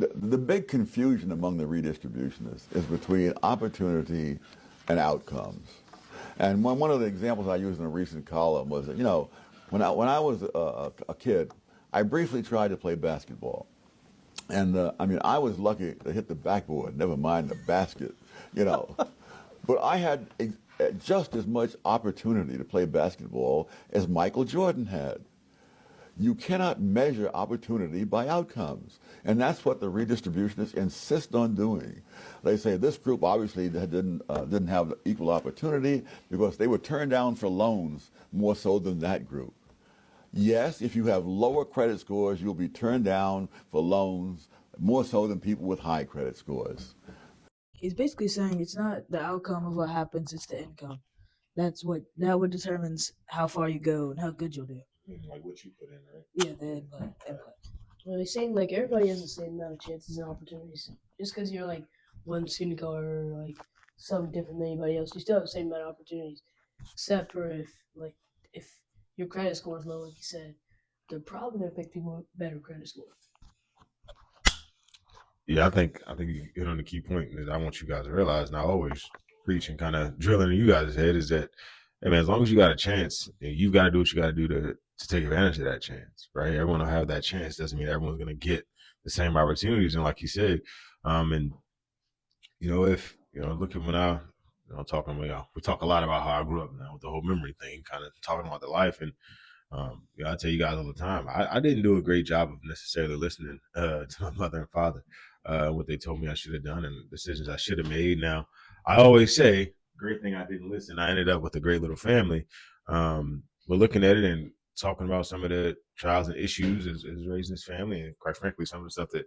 The big confusion among the redistributionists is between opportunity and outcomes. And one of the examples I used in a recent column was that, when I was a kid, I briefly tried to play basketball. And I mean, I was lucky to hit the backboard, never mind the basket, you know. But I had just as much opportunity to play basketball as Michael Jordan had. You cannot measure opportunity by outcomes. And that's what the redistributionists insist on doing. They say this group obviously didn't have equal opportunity because they were turned down for loans more so than that group. Yes, if you have lower credit scores, you'll be turned down for loans more so than people with high credit scores. He's basically saying it's not the outcome of what happens; it's the income. That what determines how far you go and how good you'll do. Like what you put in, right? Yeah, the input. Well, he's saying like everybody has the same amount of chances and opportunities. Just because you're like one skin color or like something different than anybody else, you still have the same amount of opportunities. Except for if your credit score is low, like you said, they're probably gonna pick people with better credit score. Yeah, I think you hit on the key point that I want you guys to realize, and I always preach and kind of drilling in you guys' head is that, hey man, as long as you got a chance, you've got to do what you got to do to take advantage of that chance, right? Everyone will have that chance. Doesn't mean everyone's going to get the same opportunities. And like you said, and if look at when talking, we talk a lot about how I grew up now with the whole memory thing, kind of talking about the life. And I tell you guys all the time, I didn't do a great job of necessarily listening to my mother and father, what they told me I should have done and decisions I should have made. Now, I always say, great thing I didn't listen. I ended up with a great little family. But looking at it and talking about some of the trials and issues as raising this family, and quite frankly, some of the stuff that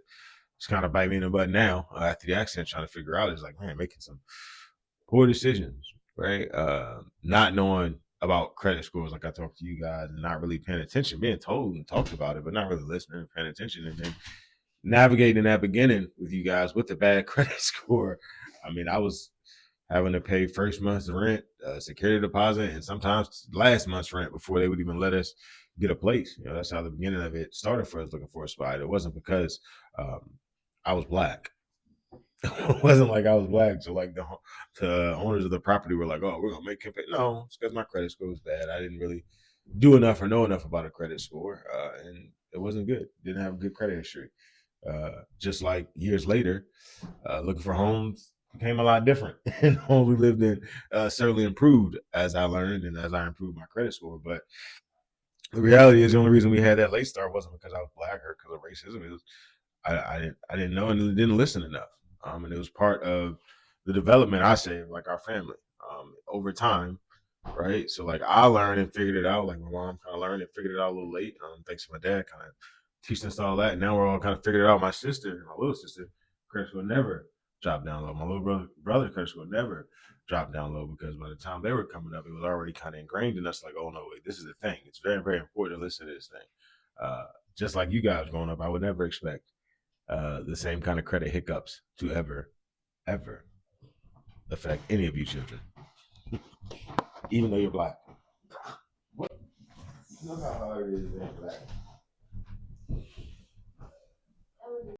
is kind of bite me in the butt now after the accident, trying to figure out is like, man, making some poor decisions, right? Not knowing about credit scores, like I talked to you guys, and not really paying attention, being told and talked about it, but not really listening and paying attention. And then navigating that beginning with you guys with the bad credit score. I mean, I was having to pay first month's rent, security deposit, and sometimes last month's rent before they would even let us get a place. That's how the beginning of it started for us looking for a spot. It wasn't because I was black. It wasn't like I was black. So like the owners of the property were like, "Oh, we're gonna make him pay." No, it's because my credit score was bad. I didn't really do enough or know enough about a credit score, and it wasn't good. Didn't have a good credit history. Just like years later, looking for homes became a lot different, and homes we lived in certainly improved as I learned and as I improved my credit score. But the reality is, the only reason we had that late start wasn't because I was black or because of racism. It was I didn't know and didn't listen enough, and it was part of the development I say of like our family over time. Right, so like I learned and figured it out. Like my mom kind of learned and figured it out a little late. Thanks to my dad, kind of teaching us all that. And now we're all kind of figured it out. My sister, my little sister, credit score never dropped down low. My little brother credit score never dropped down low because by the time they were coming up, it was already kind of ingrained in us. Like, oh no, wait, this is the thing. It's very, very important to listen to this thing. Just like you guys growing up, I would never expect the same kind of credit hiccups to ever affect any of you children, even though you're black. What? You know how hard it is being black.